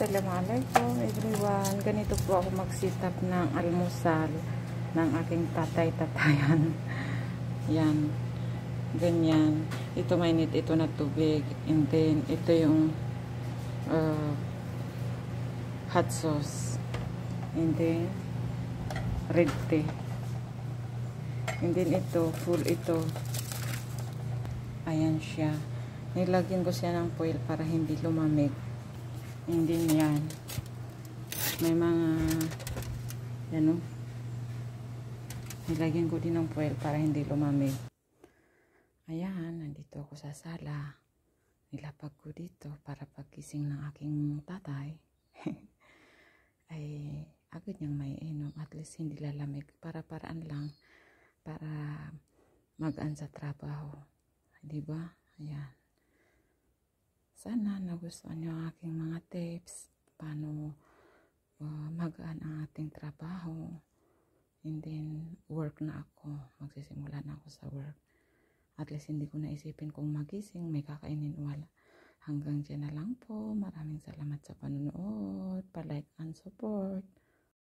Assalamualaikum everyone. Ganito po ako mag-setup ng almusal ng aking tatay-tatayan. Yan. Ganyan. Ito mainit, ito na tubig. And then, ito yung hot sauce. And then, red tea. And then, ito, full ito. Ayan siya. Nilagyan ko siya ng foil para hindi lumamig. Hindi yan. May mga yan o. Nilagyan ko din ng foil para hindi lumamig. Ayan, nandito ako sa sala. Nilapag ko dito para pagkising ng aking tatay ay agad niyang may inom. At least hindi lalamig. Para-paraan lang. Para magaan sa trabaho. Diba? Ayan. Sana nagustuhan niyo ang aking mga tips. Paano magaan ang ating trabaho. And then, work na ako. Magsisimula na ako sa work. At least hindi ko naisipin kung magising, may kakainin wala. Hanggang dyan na lang po. Maraming salamat sa panonood. Pa-like and support.